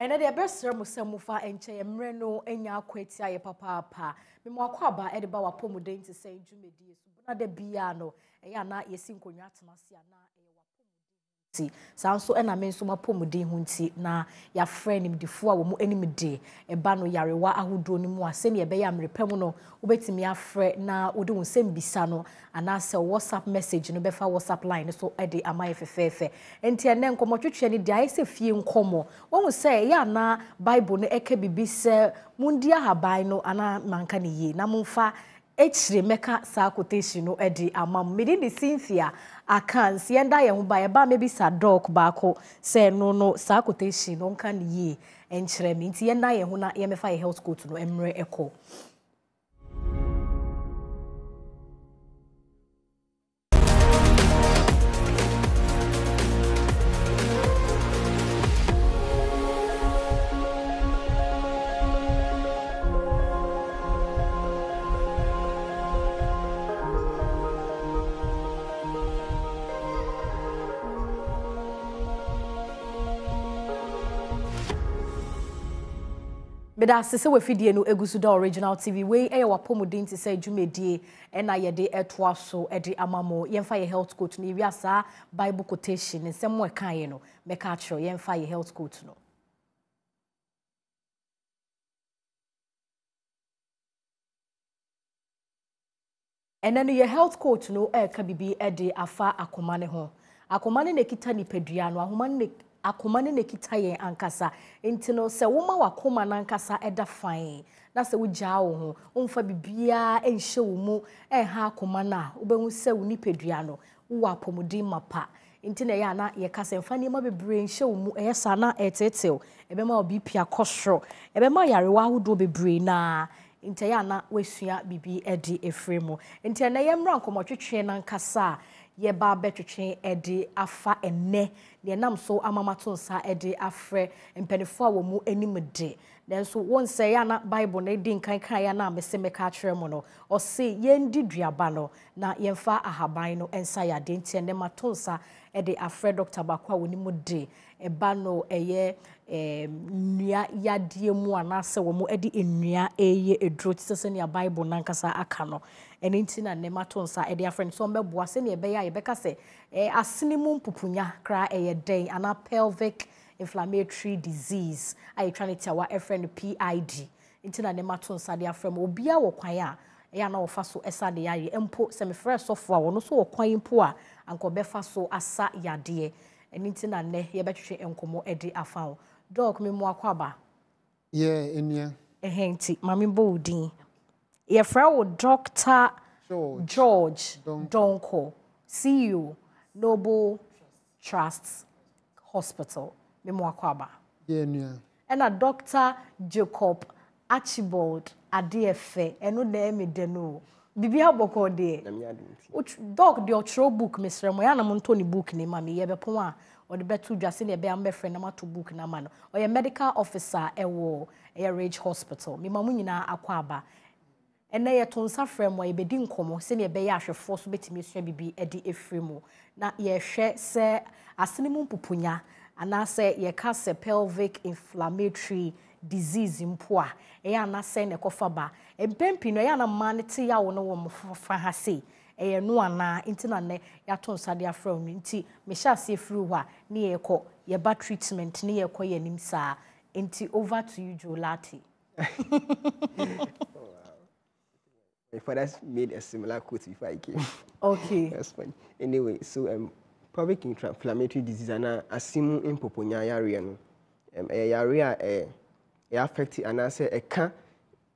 ene de besra musamufa enche emre no enya akwati aye papa me mo akwaba e de ba wapomuden ti say dwumedi so na de bia no eya na yesi nkonwa atemase na sanso ena me nso mapomuden hu nti na ya friend nim defo a wo mu anim de eba no yarewa ahodo ni mu ase ne ebe ya mrepam no obetimi afre na ode wo sem bisa no ana se WhatsApp message no befa WhatsApp line so e de amaye fefefe enti ene nkomotwetwe ni de aye se fie nkomo wo se ya na Bible no eke bibi se mundia haban no ana manka ne ye na mumfa echire meka sa quotation no edi amam mede ni Cynthia akansi yenda ye ho ba ye ba mebi sa dog baako se no sa quotation no nka ne ye enchire mi nti yenda ye ho na ye mefa ye health coach no emre eko Beda sese we fidie no egusu da original TV we e wapomuden ti say dwumedie e na ye de etoa so e de amamo yemfa ye health coach no wiasa Bible quotation nsem we kan ye no meka akro yemfa ye health coach no enenu ye health coach no e ka bibi e de afa akomane ho akomane ne kita ni pedua no ahomane akomane ne kita yen ankasa enti no se woma wakoma na ankasa eda fan na se wugya wo ho umfa bibia enhye wo mu ha akomane a obehu se wo ni pedua no wo apomudin mapa enti na ya na ye kasa mfa ni ma bebre enhye wo mu sa na etetew ebema obi pia kosro ebema yarewa ahodo bebre na enti ya na wesua bibi edi efremu enti na ye mra nkomotwetwe na ankasa ye ba betwetwe edi afa enne ne nam so amamato nsa edi afre mpenefo a wo mu animde nanso won say ya na Bible na edi nkan ya na amese meka akere mo no o se ye ndi duaba no na yemfa ahaban no ensa ya de ntie ne mato nsa edi afre Dr. Bakwa woni mu de eba no eye nnua yadie mu anase wo mu edi nnua eye edro tse ne Bible nankasa aka no eni nti na ne mato nsa edi afre so mbeboa se ne ebe ya yebeka se asene mu mpupunya kra eye den ana pelvic inflammatory disease I trying to tell a friend PID nti na ne mato nsa de afre mo obia wo kwan a ya na wo fa so esa de yaye empo se me frɛ sofo a wo no so wo kwan mpo a anko be fa so asa yade eni nti na ne ye betwetwe enkomo edi afa dog me mu akwaba enua nti mami bodin ye frɛ wo Dr. George Donko CEO Noble Trust Hospital me mu akwaba enua ena Dr. Jacob Archibald Adeefe eno na me de no bibi aboko de dog de otro book mesre mo ya na mo nto ni book ni ma me ye bepon a o de betu dwase na be am be friend na mato book na ma no o ye medical officer ewo Ridge Hospital me ma mo nyina akwaba ena ye to nsa frem wa ye bedi nkomo se ne be ya ahwefo so betimi sua bibi edi efremu na ye hwe se asene mu mpupunya ana se ye ka se pelvic inflammatory disease mpo a eya na se ne kofa ba empempi no ya na man te ya wo no wo mfa ha se eye no ana nti na ne ya to nsa de afra mu nti me sha se efru ho a ne ye ko ye ba treatment ne ye ko ye nim sa nti over to you Jolati. My father made a similar quote before I came. Okay. That's funny. Anyway, so pelvic inflammatory disease ana asimu impoponya area no. Area e affect ana say e ka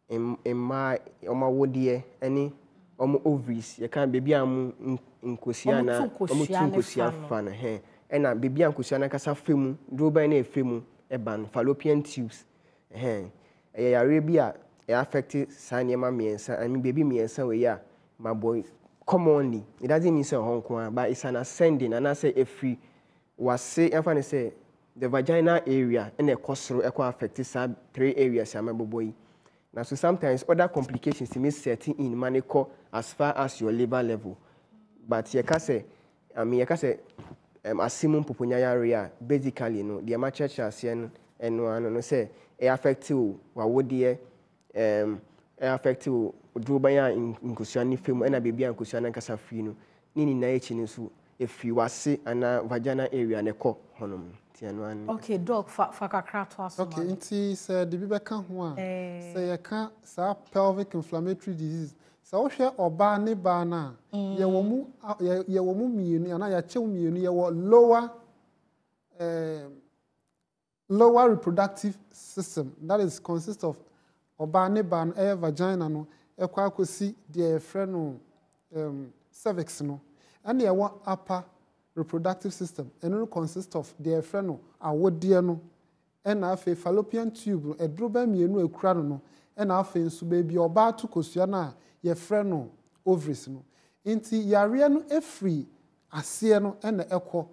emma oma wodie ani omo ovaries ye kan baby am nkosia na omo tunkosia fa na he na baby ankosia na kasa femu droba na efemu e ban fallopian tubes area bi a e affect sanyema miensa and baby miensa we ya my boy commonly it doesn't mean say honko but it's an ascending and I say every was say enfane say the vaginal area and a cosro equal affect some 3 areas am boy. Now so sometimes other complications may setting in manico as far as your liver level. But you can say asimum pupunya area basically no the church as eno ano no say e affect wo wawode e affect wo droban ya nkosua ne fem na bebi a nkosua na nkasa free no ni na echi ne so efi wase ana vagina area ne kɔ honom ti eno an. Okay doc fa kakra to aso. Okay, nti say de bi beka ho a say ye ka sa pelvic inflammatory disease sa wo hwe oba ne ba na ye wo mu mienu ana ya chew mienu ye wo lower reproductive system, that is consists of oba ne ba no vagina no ekwa akosi de friend no cervix no, and ye wo upper reproductive system and it consists of the friend no awodie no and afa fallopian tube no edroba mienu ekura no and afa nso baby oba to kosua na ye friend no ovaries no inti yare no efri ase no and ekɔ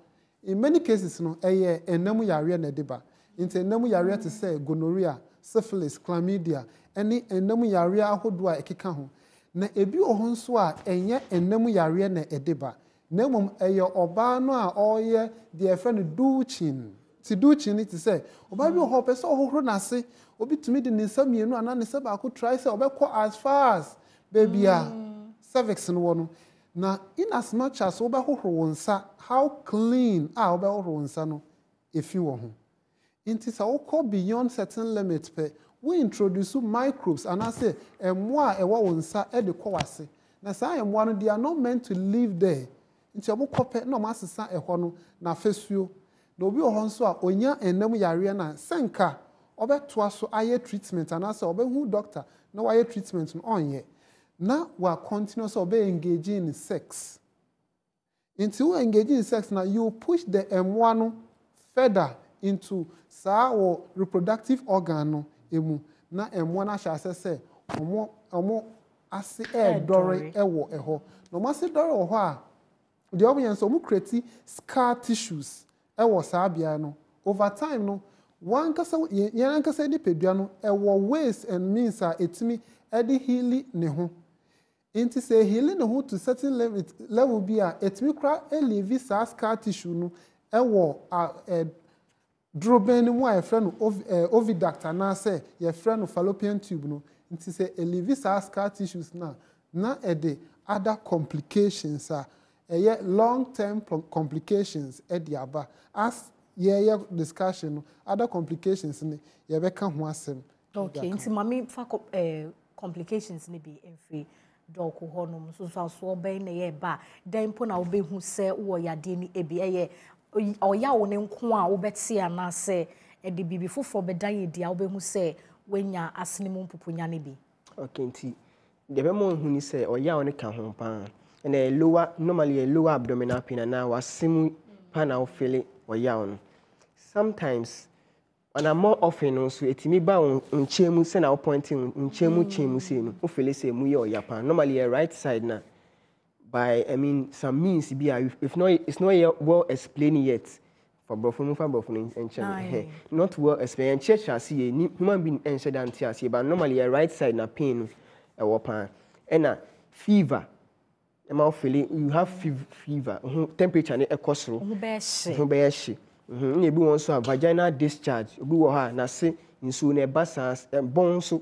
in many cases no enam yare na deba inti enam yare to say gonorrhea, syphilis, chlamydia any enam yare ahodo a ekeka ho na ebi ohon so a enye enam yare na edeba na mum eyo oba no a oye the friend duchin ti duchin it say oba bi ho pese ohoro na se obi tumi de nsa mienu ana ne se ba ko try say obekọ as far as baby a cervix no no na in as much as obehoro wonsa how clean obehoro wonsa no efi wo ho inti sa okọ beyond certain limit pe we introduce microbes and I say emo a ewo wonsa e de kọ wase na sa emo no they are not meant to live there nti obukọpẹ na masesa ehọ no na fesuo na obi ohọ nso a onya enam yare na senka obeto aso aye treatment and asa obehu doctor na waye treatment no onye na wa continuous obe engage in sex nti we engage in sex na you push the emwa no further into sa or reproductive organ no emu na emwa na sha se omo ase dore ewo ehọ no mase dore ohọ a the audience so create scar tissues ewo sabia no over time no one kasa yan kasa di pedua no ewo ways and means a etimi edi healing ne ho inti say healing ne ho to certain level be a etimi kra eleve scar tissue no ewo droben mu a friend oviduct na say your friend fallopian tube no inti say eleve scar tissues na ede other complications long-term complications aba as discussion other complications ni ye be ka ho asem. Okay nti mami fa complications ni bi enfri doc honom so oben na ye ba dan po na obehu se wo yade ni ebi oya wo ne nko a obeti ana se de bibi fofo be dan ye dia obehu se wenya asene mu mpoponya ne bi. Okay nti de be mo hu ni se oya wo ne ka ho pa and normally a lower abdominal pain and now simu pana feel oya on sometimes and more often also etimi ba nchemu se na pointing nchemu chemu se no o feel say mu ye oya pan normally a right side na by some means be if not it's not well explained yet for brofunu and not well explained church as see human being incident as but normally a right side na pain e wo pan and fever you have fever temperature ne ekosoro ho be she na ebi won so a vaginal discharge obi wo ha na se nsu na eba sans bon so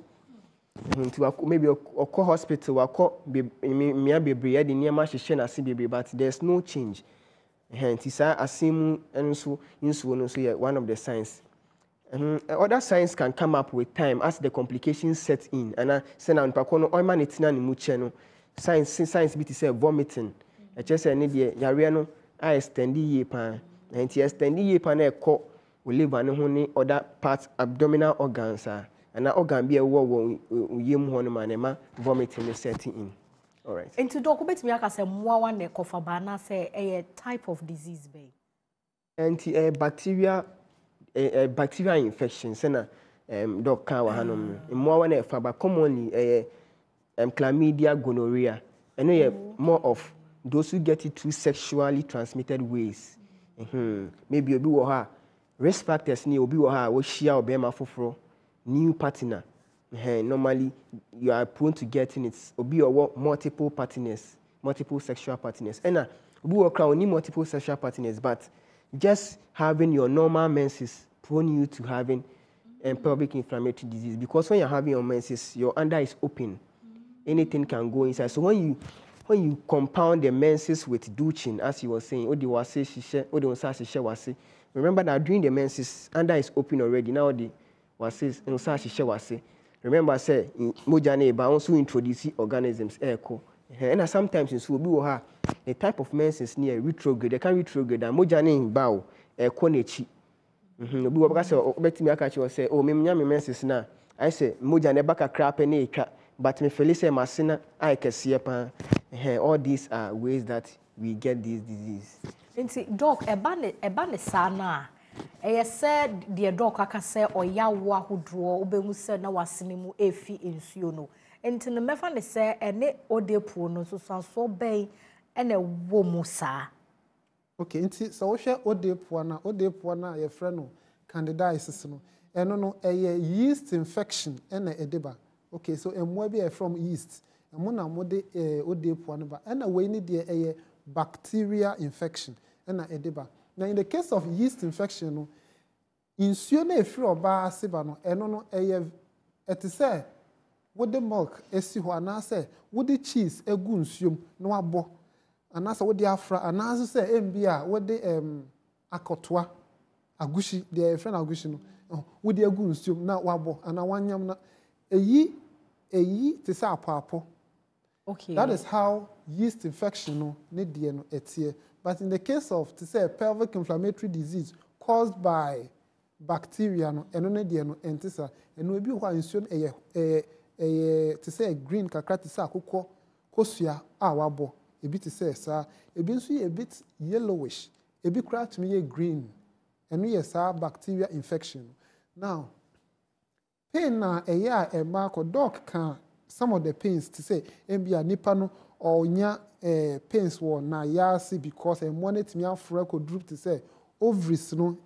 nti maybe okọ hospital wakọ mia bebre de niam hye na se bebre but there's no change nti sa asem enso nsu no so one of the signs other signs can come up with time as the complications set in and say na npa ko no oima netina ne mu che no signs bit say vomiting e che say ne de yare no I extend ye pan and extend ye pan e ko liver ne ho ne other parts abdominal organs and that organ be a wo yem ho no manema vomiting setting in. All right into doc betimi aka say moa wan ne kofa ba na say a type of disease be anti bacteria infection say na doc kan wa hanom moa wan e fa ba commonly chlamydia, gonorrhea, and more of those who get it through sexually transmitted ways. Maybe obi wo ha risk factors ni obi wo ha wo share obema foforo new partner. Normally you are prone to getting it. Obi wo multiple partners, multiple sexual partners. And obi wo kra oni multiple sexual partners, but just having your normal menses prone you to having and pelvic inflammatory disease, because when you're having your menses, your under is open. Anything can go inside. So when you compound the menses with douching, as you were saying, remember that during the menses, under is open already. Now the remember I said mojane but also introduce organisms echo. And sometimes in so the type of menses near retrograde, they can retrograde and mojane bow konechi. Because bet me catch you say, oh, me menses na. I say mojane baka crap and but me felice masina I can see all these are ways that we get this disease. Doc, ebane sana. Said the doc aka say oya wo ahodro obehu se na wasene mu efi ensuo no. Enti no mefa ne se ene odepo no so sanso ben ene wo mu sa. Okay, enti so wo hwe odepo na ye frɛ no candidiasis no. Eno no yeast infection ene edeba. Okay, so emwa bi from yeast. Emo na mode odepo no ba. Ena we ni de bacteria infection ena edeba. Now, in the case of yeast infection, no, insuo na efiri oba aseba no, eno no eti say with the milk esi ho anase with the cheese egu nsuom no abo anase with the afra anase say embia with the akotoa agushi the friend agushi no with the egu nsuom na wabo ana wanyam na eyi te say apapo. Okay. That is how yeast infection no ne die no etie. But in the case of, to say, pelvic inflammatory disease caused by bacteria, no, entisa, and we be one soon to say green kakra to say akoko kosia awabo, a bit to say, sir, a bit yellowish, a bit crack to me green, and we are bacteria infection. Now, pain na a year a mark or dog can some of the pains to say, mbia nipano or nya. Pains were na yasi because I wanted me out for a droop to say ovaries no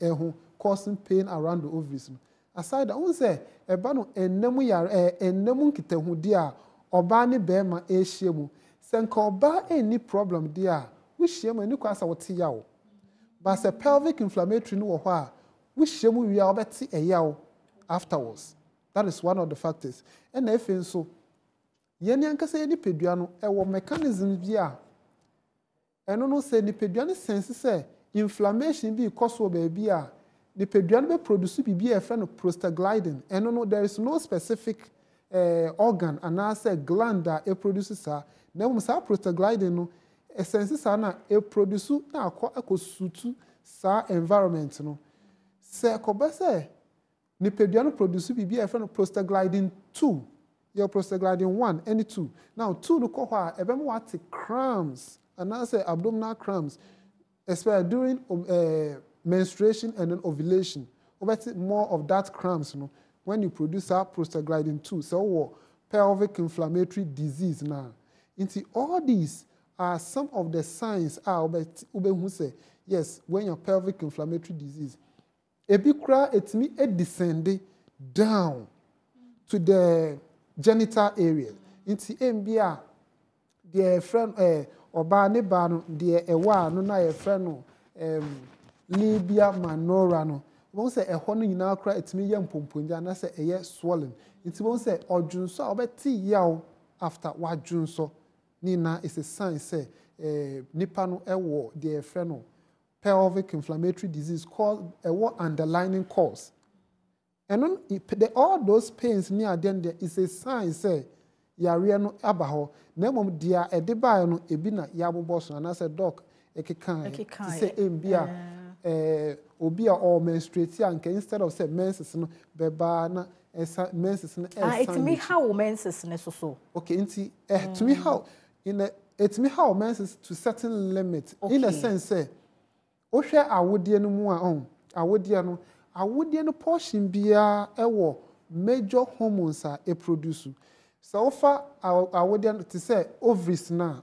causing pain around the ovaries. Aside that one say a bano enemu yar enemu kite hu dia obani bema shemu senka oba any problem dia we shemu ni kwasa woti yawo but a pelvic inflammatory no ho we shemu we are beti e yawo afterwards. That is one of the factors. And if so yeni ankasa yeni pedua no ewo mechanism bi a eno no say ni pedua no sense say inflammation bi cause baby a ni pedua no be produce bi e friend prostaglandin eno no there is no specific organ and say gland that e produces sa na mo sa prostaglandin no sense sa na e produce na akosutu sa environment no say ko be say ni pedua no produce bi e friend prostaglandin 2 your prostaglandin 1 and 2. Now 2 no ko ha ebem what cramps and I say abdominal cramps, especially during menstruation and then ovulation. More of that cramps, you know, when you produce our prostaglandin 2. So pelvic inflammatory disease now. Into all these are some of the signs who say yes when your pelvic inflammatory disease. Ebikra etimi descend down to the genital area. Into MBA, the friend oba ne ba no de ewa no na ye friend no Libya manora no. Won say ehɔ no nyina kra etimi ye mpomponja na say eye swollen. Nti won say odwunso a obeti yaw after wadwunso ni na is a sign say nipa no ewo de friend no pelvic inflammatory disease called underlying cause. And all those pains near then there is a sign say yare no abaho na mom dia edeba no ebina yabobo so na say doc ekekan say embia obi a or menstruate anka instead of say menses no beba na menses no it me how menses ne so okay nti to me how it me how menses to certain limit in a sense say ohwe awodie no mu a awodie no portion bia ewo major hormones a produce. So far awodie to say ovaries na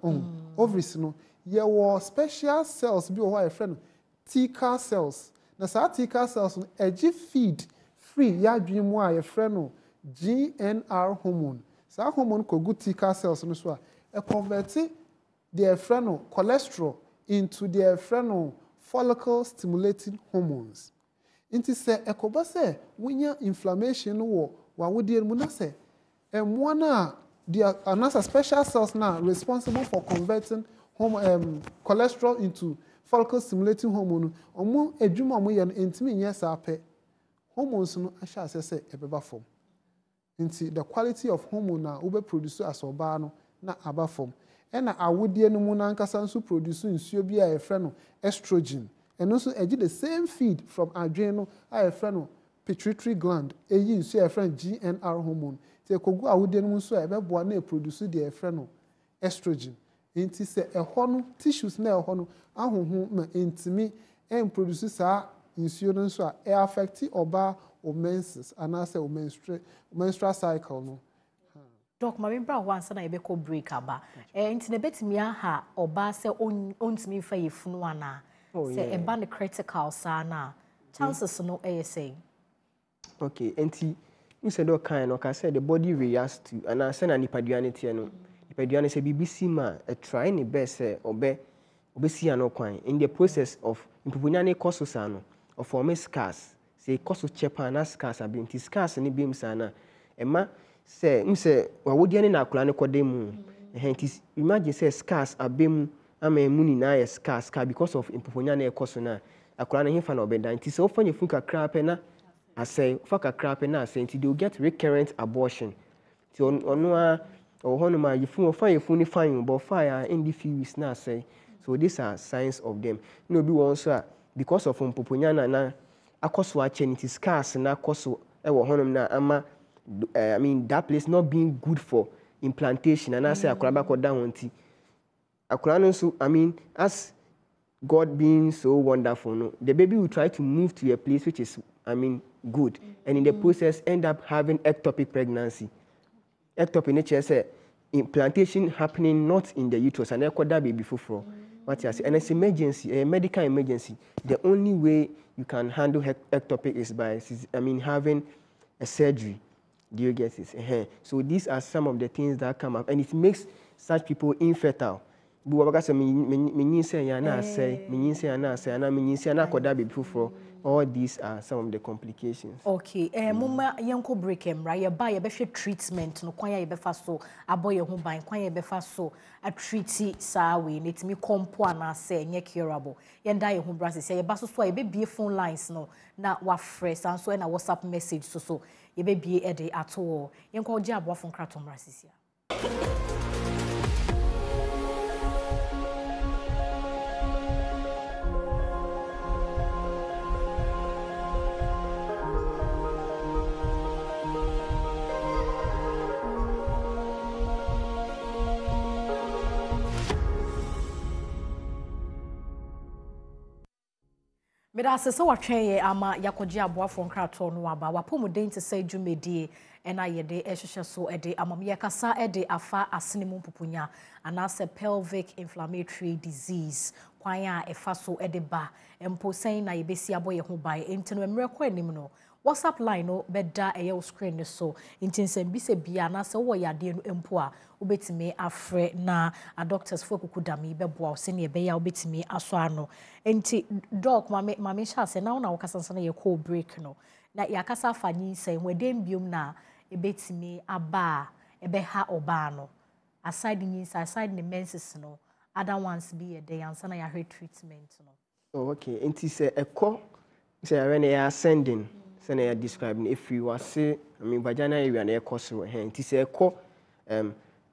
ovaries no ye wo special cells bi o friend T-car cells. Na sa T-car cells no egi feed free ya dwen mu a ye friend no GNR hormone. Sa hormone ko good T-car cells no so a convert their friend no cholesterol into their friend no follicle stimulating hormones. Inti se ekoba se wonya inflammation wo wawodie mu na se emwa na the another special cells now responsible for converting cholesterol into follicle stimulating hormone. Omo adwuma mo ye no entimi nye sa pe. Hormones no ahya asese ebeba form. Nti the quality of hormone na ube produce as oba no na aba form. Ena awodie no mu na nkasa nso produce nsuo bi a efre no estrogen. And also eji the same feed from adrenal a efre no pituitary gland eyi nsuo efre GnR hormone. Te kogu awodie no mu nso ebeboa na produce the efre no estrogen. Nti se ehɔ no tissues na ehɔ no ahoho ma entimi produce sa nsuo no nso a affect oba o menses anase o menstrual cycle no. Doc, ma bra ho ansa na ye be ko break aba. Nti na betimi aha oba se ontimi fa yefunu ana. Se eba ne critical sa na chances no say. Okay, nti you said all kind of say the body reacts to and I say na nipaduane tie no. Nipaduane say BBC ma try ne best say obesi ano kwan in the process of impupunyane koso no of form scars say koso chepa na scars abinti scars ni bim sana ema say wawodiane na akula ne kodemu nti imagine say scars abem ama emu ni na ye scars because of impupunyane koso na akula ne hefa na obeda nti so ofanye fuka krape na asay fuka krape na asay nti they will get recurrent abortion ti ono a ohono ma yifu ofa ni fine but fire in the few weeks na say. So these are signs of them. No be one so because of mpoponyana na akoso achenity scars na akoso e wo honom na ama I mean that place not being good for implantation and I say akura ba ko down nti akura no so I mean as God being so wonderful no the baby will try to move to a place which is I mean good and in the process end up having ectopic pregnancy. Ectopic nature say implantation happening not in the uterus and that baby for what you say and it's emergency a medical emergency. The only way you can handle ectopic is by having a surgery. Do you get it? So these are some of the things that come up and it makes such people infertile. All these are some of the complications. Okay, mama yanko break right? You buy a treatment no kwanya ye befa so aboye ho ban kwanya ye befa so a treaty sa we net me compo na say nye curable. Yenda ye ho brase say ye ba so ye be bie phone lines no na wa fresh and so na WhatsApp message so ye be bie e dey at all. Yanko je abo phone kratom brase sia. Meda se watwe ama yakoje aboafo nkrato no aba wapomuden te say dwumedie ena yede ehwehwe so ede amamye kasa ede afa asenemu pupunya anase pelvic inflammatory disease kwan a efa so ede ba empo sen na yebesi aboye ho bai entino emre kwa anim no WhatsApp line no beda eye screen so intinsem bi se bia na se wo yade no empo a obetime afre na a doctors for kukudami beboa o se ne be ya obetime aso ano enti doc mame sha se na wona wo kasa na ye call break no na ya kasa fanyi se wedem biom na ebetime aba ebe ha oba no aside nyinsa aside the menses no other ones be a day answer na ya treatment no. Oh, okay, enti se ekọ se when they are sending say na describing if you are say I mean vagina area na ekọ so enti se ekọ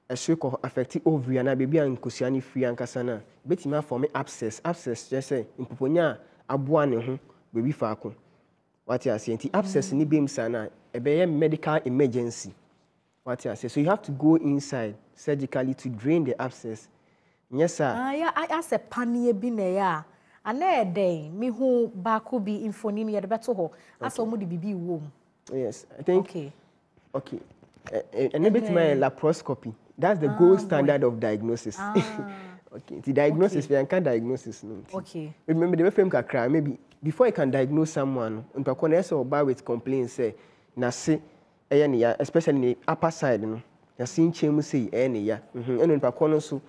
esoko affect ovary na baby ankosia ni free ankasa na betima form abscess just say impoponya aboa ne ho baby faako what you say enti abscess ni bem sana ebe medical emergency what you say so you have to go inside surgically to drain the abscess. Yes sir. I say panie bi na ya ana eden me hu ba ko bi infoni me de beto ho asa mo de bibi wo mu. Yes, I think okay. And bit my laparoscopy. That's the gold standard of diagnosis. Okay. The diagnosis, we can diagnosis. No. Okay. Remember, the FM can cry. Maybe before you can diagnose someone, and to connect or by with complaints, say, na say, especially in the upper side, no, na seeing chemu say, ya. And in Pacono so,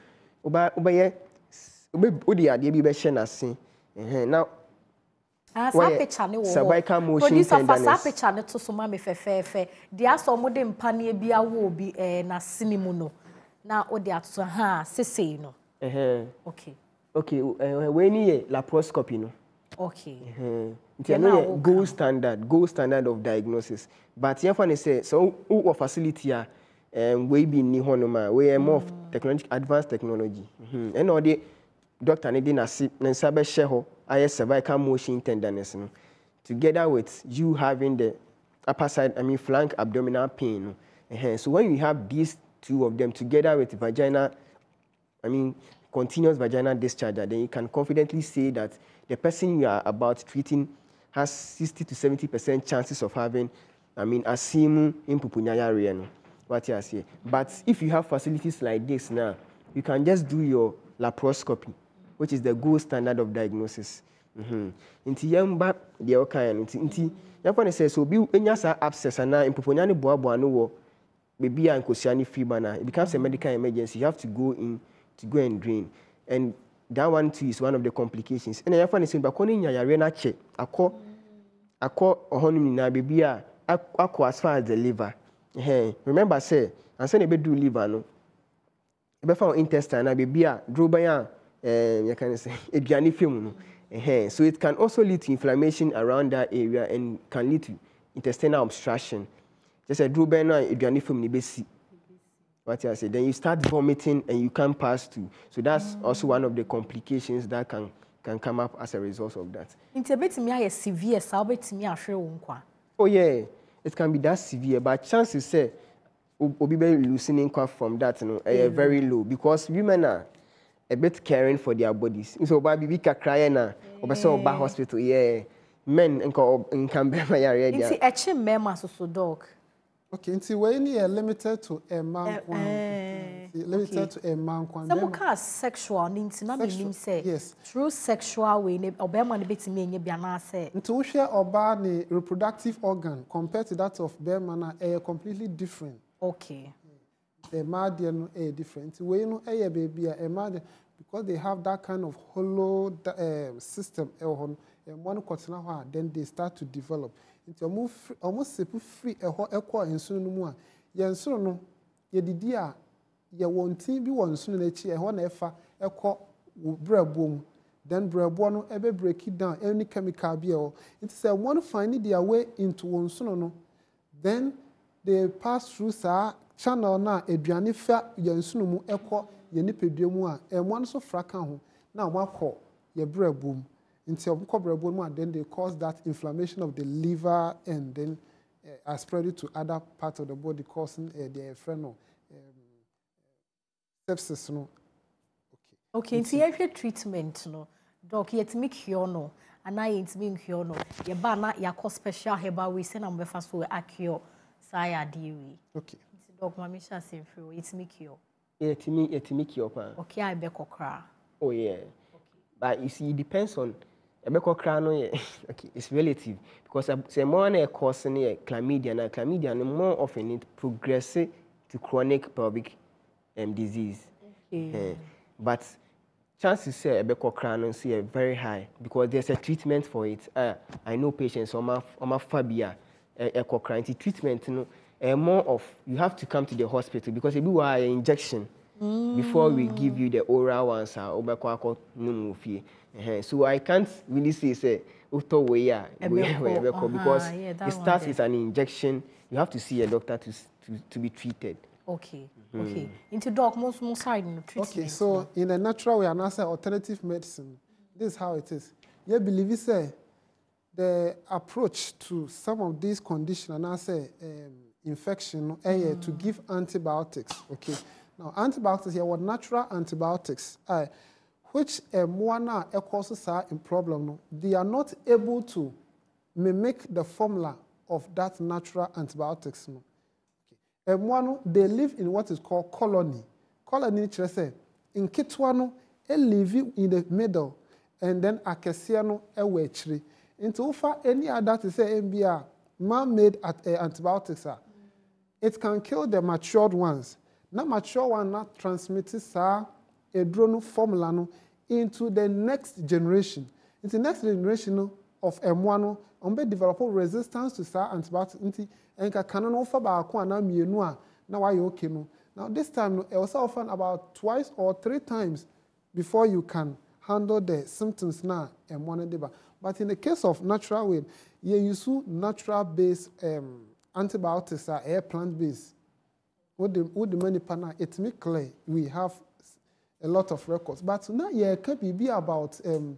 oba udi idea be share na say. Now, Sa picture ne wo. Cervical motion Producer tenderness. fa sa picture ne to so ma me fefefe. Dia so mo de mpane bia wo bi na sinimu no. Na o de ato ha sesei no. Okay. Okay, we need laparoscopy no. Okay. It's gold standard of diagnosis. But here for say so who facility we be ni honoma we more technology advanced technology. And all the doctor need na sabe share I cervical motion tenderness no. Together with you having the upper side, flank abdominal pain. So when you have these two of them together with vaginal, continuous vaginal discharge, then you can confidently say that the person you are about treating has 60 to 70% chances of having, asimu impupunyaya. What you say. But if you have facilities like this now, you can just do your laparoscopy, which is the gold standard of diagnosis. Inti yamba the okayan inti yapa say so bi enya sa abscess na impupunya ne boaboa no wo baby and kosiani fiber na it becomes a medical emergency. You have to go in to go and drain, and that one too is one of the complications. And yapa say ba koni nya yare na che akọ ohonum na baby akọ as far as the liver. Remember say and say be do liver no e be found intestine na baby a droban you can say eduane film no. So it can also lead to inflammation around that area and can lead to intestinal obstruction. Just a droban na eduane film ni besi. What I say, then you start vomiting and you can't pass through. So that's also one of the complications that can come up as a result of that. Intebetimi are severe, so betimi ahwe wo nkwa. Oh yeah, it can be that severe, but chances say obi be loosening cough from that very low because women are a bit caring for their bodies. So baby kakra na obese oba hospital men nkan be ma yare dia. Inti eche mema so dog. Okay, inti we ni limited to a man limited to a man kwan. Some ka sexual ninti na menim say. Yes. True sexual we ne obema ne betimi enye bia na say. Nti wo hwe oba ne reproductive organ compared to that of bema na completely different. Okay. The mother no different. We no baby a mother because they have that kind of hollow system one continue then they start to develop. Into almost free ensunu no mu a ye nsunu no ye didi a ye wontin bi won nsunu na chi na efa brabom then brabo no ebe break it down any chemical bi e it say one find their way into nsunu no then they pass through channel na eduane fa ye nsunu mu ye nipadua mu a one so fraka ho na wakọ ye brabom until then they cause that inflammation of the liver and then spread it to other parts of the body causing the sepsis no. Okay, nti ye treatment no doc yetimi cure no ana yetimi cure no ye ba na yakọ special herbal we say na mo befa so acure sai adiwi. Okay. Nti doc ma me sha say free yetimi cure. Yetimi cure pa. Okay, I be kokra. Oh yeah. Okay. But you see it depends on okay, it's relative because say more na cause na chlamydia more often it progresses to chronic pelvic disease. Okay. But chances say are very high because there's a treatment for it. I know patients phobia treatment more of you have to come to the hospital because it be an injection before we give you the oral ones so I can't really say because it starts with an injection. You have to see a doctor to be treated. Okay. Okay. Into doc most side in treatment. Okay, so in a natural way and as alternative medicine, this is how it is. You believe it say the approach to some of these conditions and as infection to give antibiotics. Okay. Now antibiotics here were natural antibiotics. Which one causes a problem, they are not able to mimic the formula of that natural antibiotics. No. Okay. One, they live in what is called colony. Colony, in Kitwano, they live in the middle, and then Akesiano, a wetchery. Into any other to say MBR, man-made antibiotics are. It can kill the matured ones. Not mature one, not transmitted, a drone formula into the next generation. Into the next generation of M1 on be develop resistance to sa antibiotic nti enka kan no fa ba ko ana mienu a na why okay no. Now this time no, also often about twice or 3 times before you can handle the symptoms na M1 deba. But in the case of natural way, you use natural based antibiotics are plant based. With the many partner, it make clear we have a lot of records. But now yeah, can be about to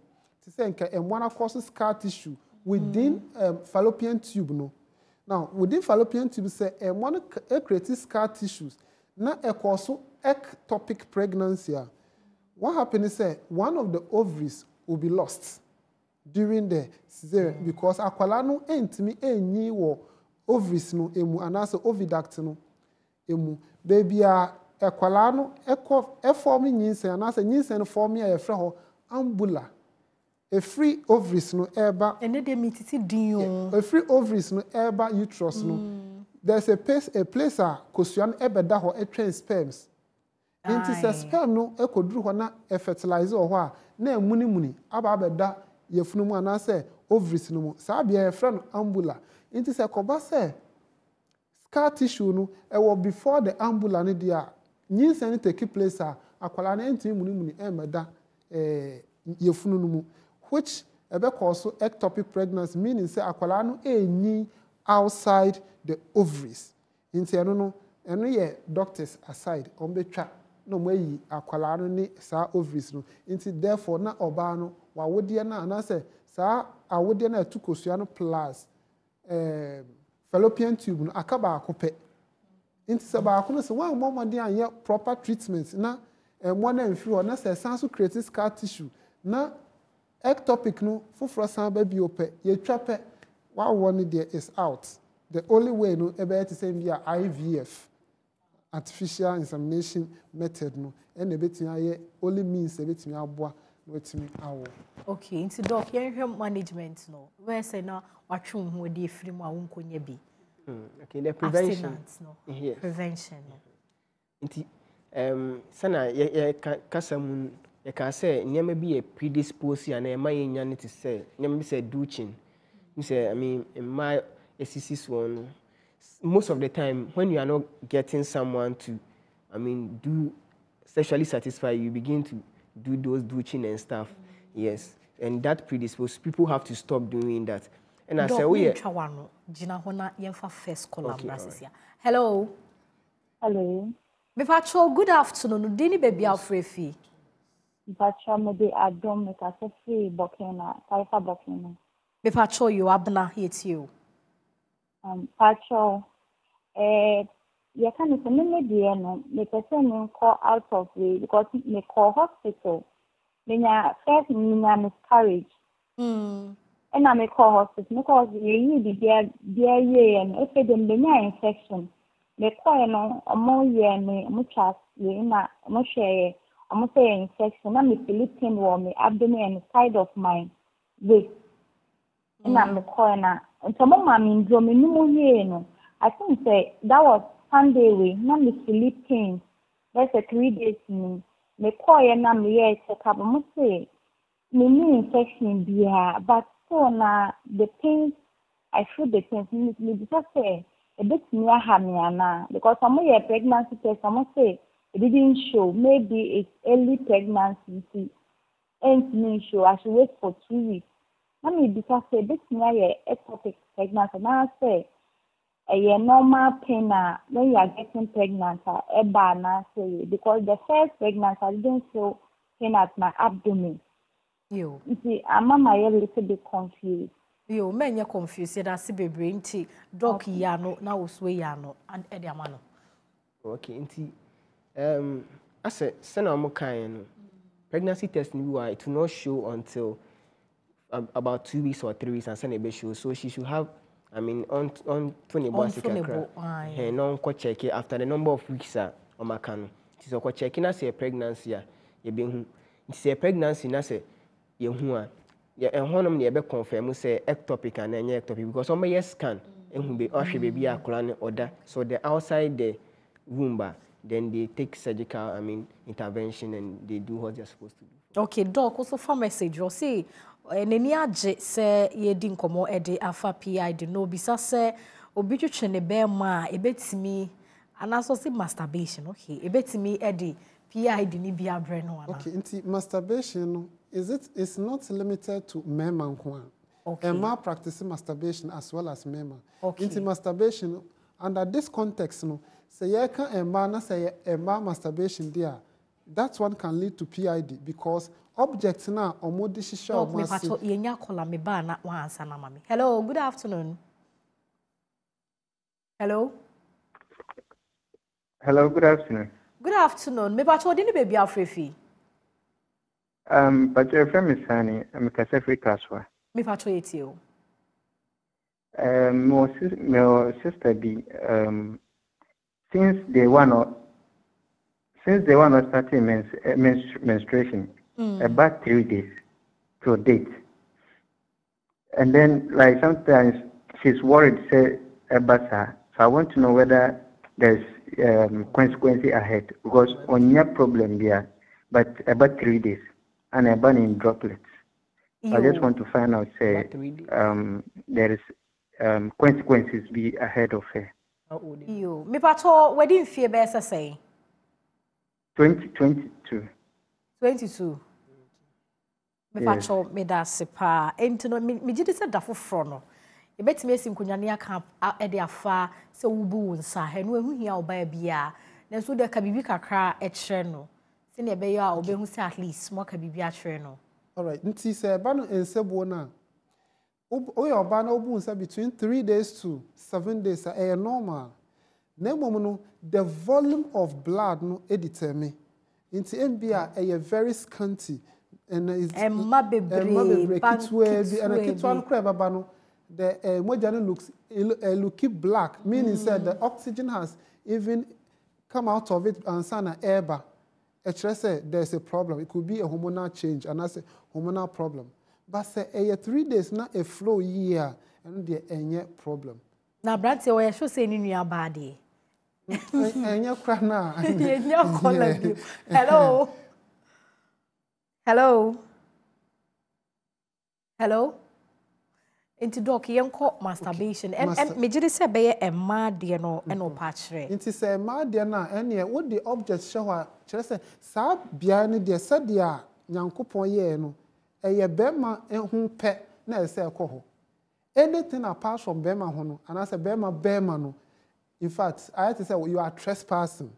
say M1 causes scar tissue within fallopian tube no. Now within fallopian tube say M1 creates scar tissues. Now a cause ectopic pregnancy. What happens is that one of the ovaries will be lost during the cesarean because akwala no entimi enyi wo ovaries no emu anase oviduct no emu baby a akwala no form nyinsen anase nyinsen no form ya yefre ho ambula a free ovaries no eba ene de mititi din a free ovaries no eba uterus no there's a place a kosuan ebeda ho etwen sperms inti se sperm no ekoduru ho na fertilize ho a na emunimuni aba abeda yefunu mu anase ovaries no mu sa bia yefre no ambula inti se koba se scar tissue no ewo before the ambula ne dia nyinsen no take place a akwala na enti munimuni emeda yefunu no mu which ebe cause ectopic pregnancy meaning say akwala no enyi outside the ovaries inti eno ye doctors aside on betwa no mayi akwala no ni sa ovaries no inti therefore na oba no wawodie na anase sa awodie na atukosua no plus fallopian tube no akaba akope inti se ba akono se wan momode anye proper treatment na mo na mfiri ho na se san so create scar tissue na ectopic no foforo san ba bi ope ye twape wa one there is out the only way no ebe to say via IVF artificial insemination method no and ebetimi aye only means ebetimi aboa no etimi awo. Okay, into doc yen management no where say na watwe ho de efiri mu a wonkonya bi. Okay, the prevention no. Yes. Prevention no. Nti sana ye kasamun ye ka say nyema bi e predispose ya na e ma yenya ne te say nyema bi say douching. You say I mean my SCCs one most of the time when you are not getting someone to do sexually satisfy you begin to do those douching and stuff. Yes, and that predispose people have to stop doing that. And I say we Gina hona yemfa first collaboration. Okay, Hello. Hello. Mepacho, good afternoon. Dini baby Alfrefi. Mepacho me de adom me ka se free bokena, taifa bokena. Mepacho you abna hit you. Pacho you can say me de no, me person call out of way because me call hospital. Me nya first me miscarriage. And I may call hospital because you be there ye and if they dem infection. Me call no omo ye me mo chas ye na mo share omo say infection na me Philippine wo me abdomen and side of my waist. And I me call na so mo ma me ndro me ni mo ye no. I think say that was Sunday way na me Philippines. That's a 3 days me call ye na me ye check up mo say me infection biya but so na the pain I feel the pain me just say a bit near Hamiana because some year pregnancy test, some say it didn't show. Maybe it's early pregnancy. And me show I should wait for 2 weeks. Let me because a bit near ectopic pregnancy. Now I say a normal pain when you are getting pregnant, say because the first pregnancy I didn't feel pain at my abdomen. You see, I'm a little bit confused. Yo, men confused. That's bebre nti doc yano na oswe yano and edi amano. Okay, nti ase sena mo kan no pregnancy test ni why it will not show until about 2 weeks or 3 weeks and send be show. So she should have on 20 boys he no ko check after the number of weeks o maka no. Ti so ko check na say pregnancy ye be hu. Nti say pregnancy na say ye hu a and honum ne be confirm say ectopic and any ectopic because some scan ehun be ohwe baby akura ne order so the outside the womb then they take surgical, intervention, and they do what they're supposed to do. Okay, doc, also for message, you see, neni age se ye di nkomo ede afa PID no bisa se obi twetwe ne be ma ebetimi anaso se masturbation. Okay, ebetimi ede PID ni bi abre no ana. Okay, inti masturbation it's not limited to men nko. Okay. Emma practice masturbation as well as men. Okay. Inti masturbation under this context no, say you can Emma na say Emma masturbation there. That one can lead to PID because objects na omodi shisha o me pato yenya kola me ba na wan answer na mami. Hello, good afternoon. Hello. Hello, good afternoon. Good afternoon. Me pato di ni baby afrefi. But your friend is Sunny, I'm Kasefri Kaswa. Me pato yetio. My sister be since they were not starting menstruation, about 3 days to a date. And then, like, sometimes she's worried, say, about her. So I want to know whether there's consequences ahead. Because on your problem there, but about 3 days, and about in droplets. I just want to find out, say, there is consequences be ahead of her. You, me pato, where didn't fear better say? 2022. 22. Me pato me da sepa. Enti no me jide se da foforo no. E betime esi nkunyane aka e de afa se wubu wonsa he no ehu hia oba bia. Na so de ka bibi kakra e kire no. Se ne be yo a obehu se at least mo ka bibi a kire no. All right. Nti se ba no ensebo na. Oyo oba na obu nsa between 3 days to 7 days are normal. Na no the volume of blood no determine. Nti MBA are very scanty and is Emma bebre kitwe and a kitwan kra baba no the mojane looks looky black, meaning said the oxygen has even come out of it and sana airba. Say there's a problem. It could be a hormonal change and that's a hormonal problem. But say 3 days na a flow year and the any problem. Na brante o show say ni nua baade. Enya kra na. Enya call you. Hello. Hello. Hello. Into doc yenko masturbation. Me jide se be emma de no e no pa kire. Into say emma de na ene what the object show a kire say sa bia ne de se de a nyankopon ye no eye bema ehun pe na ese ekoho. Anything apart from bema ho no and I say bema no. In fact, I have to say you are trespassing,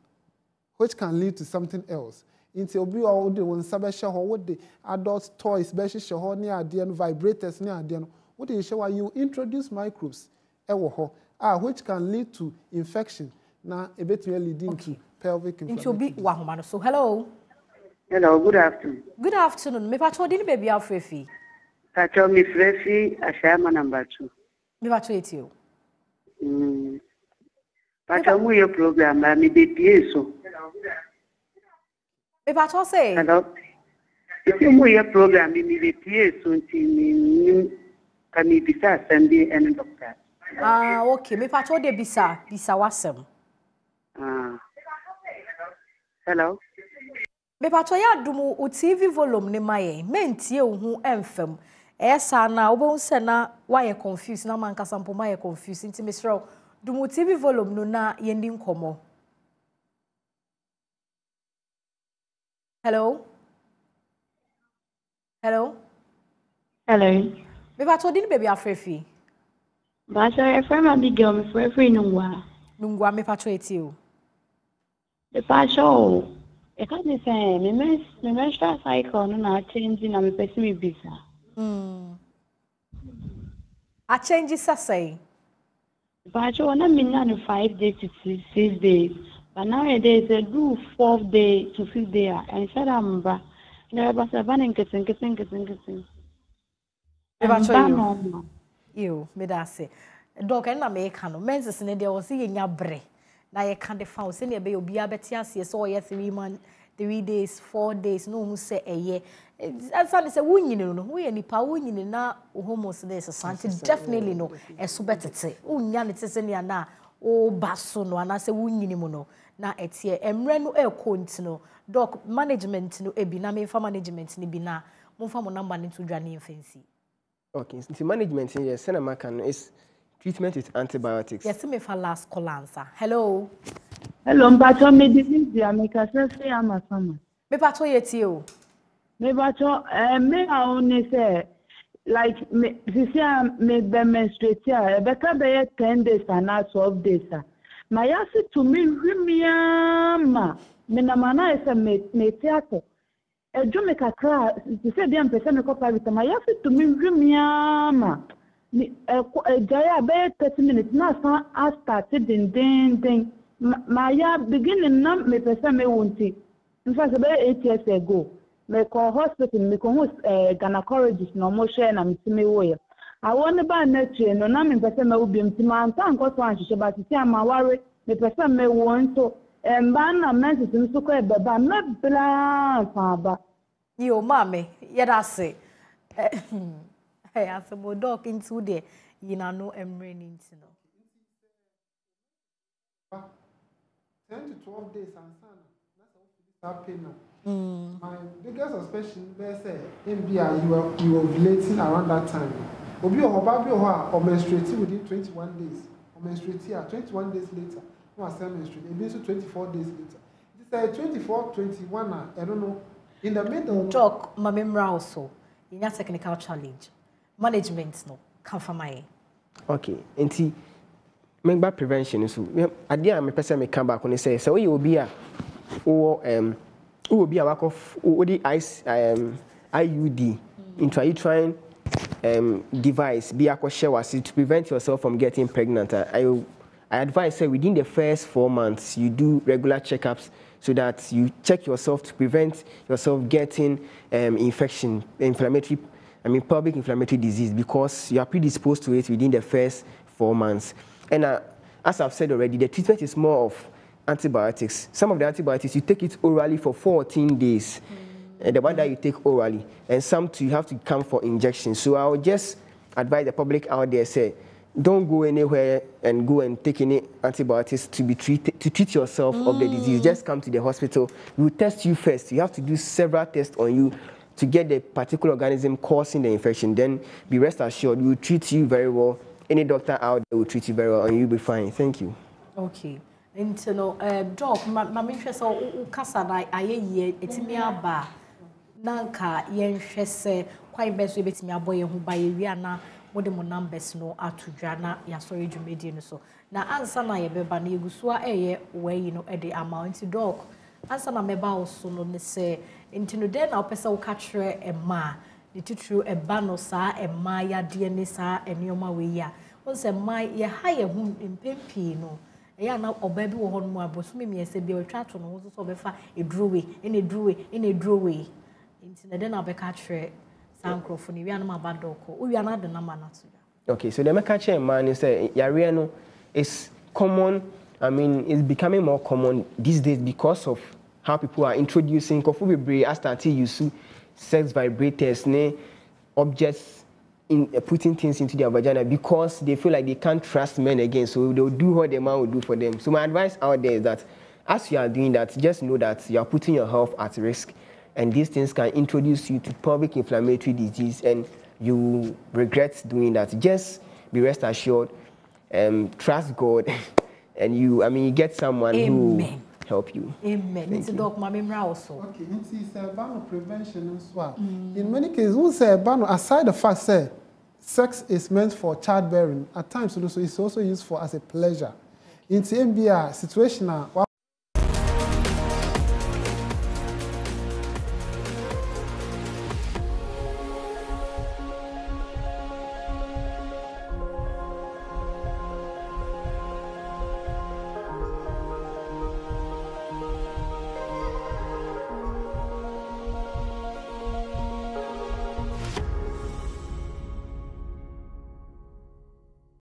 which can lead to something else. Into obi or the one sabe share what the adult toys, be share near adian vibrators near adian. What is show you introduce microbes which can lead to infection. Now a bit leading to pelvic inflammation. Into be wahoma so hello. Hello, good afternoon. Good afternoon. Me pato di baby afrefi. Pato mi frefi ashama number 2. Me pato etio. Pato mu your program la mi be so. Me pato say. Hello. If you mu your program mi be so nti mi bisa send any doctor. Okay. Me pato de bisa wasem. Hello. Me pato ya dumu o TV volume ne maye. Mentie ohu emfam. Esa na obo se na why you confused na man kasampo ma you confused nti me sro dumu TV volume no na yendi nkomo. Hello. Hello. Hello. Me pato di ni baby afrefi. Ba so e friend my big girl me free nungwa. Nungwa me pato etio. The pato e ka me say me menstrual cycle no na change na me pesi me bisa. A change say. But you na me na 5 days to 6 days. But nowadays they do 4 days to 5 days. And said I'm ba. No ba sa ban nkesen. You me da say. Dog na me ka no menses ne de o se yenya bre. Na ye ka de fa o se ne be obi abeti ase so ye 3 days 4 days no hu se eye. Asane se wunyine no wo ye nipa wunyine na homos this santi definitely no eso betete unya ne tese ne na o baso no ana se wunyine mu no na etie emre no ekɔ no doc management no ebi na me fa management ni bi na mo fa mo number ni to dwa ne mfensi. Okay, so management here cinema can is treatment with antibiotics. Yes, me for last call answer. Hello. Hello, mpacho me disease dia me ka say am asama. Me pacho yeti o. Me pacho me awoni say like me me be menstruate e be ka be 10 days and 12 days. Ma yasi to me hwimiama me na mana ese me tiato. Ejo me kakra se say dia mpese me ko private ma yasi to me hwimiama. Ni jaya be 30 minutes na san I started ding my beginning na me pesa me wonti in fact about 8 years ago me call hospital me ko gynecologist no mo share na me me wo ya I want ba na tue no na me pesa me obi mtima anta nko so anhwehwe ba ti ama ware me pesa me won so mba na menses nso ko ebeba me bla fa ba Yo mame yeda se hey asemo doc into there yina no emre ni ntino 10 to 12 days and sana that's pain now. My biggest suspicion they say MBI you were ovulating around that time. Obi o ba bi o or menstruating within 21 days. Or menstruating 21 days later. No was menstruating. It means 24 days later. It is 24 21 I don't know. In the middle doc mamemra also in your technical challenge. Management no come for my Okay, enti member prevention so adia me pese me come back on say we obi a o obi a wak of the IUD intrauterine device be share was to prevent yourself from getting pregnant. I advise say within the first 4 months you do regular checkups so that you check yourself to prevent yourself getting infection, pelvic inflammatory disease, because you are predisposed to it within the first 4 months. And as I've said already, the treatment is more of antibiotics. Some of the antibiotics, you take it orally for 14 days. The one that you take orally. And some you have to come for injection. So I would just advise the public out there, say, don't go anywhere and go and take any antibiotics to treat yourself of the disease. Just come to the hospital. We will test you first. You have to do several tests on you to get the particular organism causing the infection. Then be rest assured, we will treat you very well. Any doctor out there will treat you very well and you'll be fine. Thank you. Okay. Into no doc my interest o kasa na aye etimi aba nanka yen hwese kwai beso betimi aboye ho ba ye wi na mode mo numbers no atudwa na ya sorry dwumedi no so na ansa na ye beba na yegusua eye we no e de amount doc ansa na meba oso no ne se intino den na opesa wo ka kire ema the titru eba no sa ema ya de ne sa enioma we ya won se mai ye ha ye hu mpempi no ya na oba bi wo ho no mu abosu me ese bi o twa to no so obefa edruwe ene druwe intino den na obeka kire sankrofo ni wi anama badoko o wi anade na manato. Okay, so the mekache man is say yare no is common. I mean, it's becoming more common these days because of how people are introducing kofu as started use sex vibrators, ne objects in putting things into their vagina because they feel like they can't trust men again. So they'll do what the man will do for them. So my advice out there is that as you are doing that, just know that you are putting your health at risk. And these things can introduce you to pelvic inflammatory disease and you regret doing that. Just be rest assured, trust God, and you get someone Amen. who will help you. Amen. It's doc mamemra also. Okay, it's a ban of prevention as well. In many cases, we say ban aside the fact say sex is meant for childbearing, at times also it's also used for as a pleasure. In the MBR situation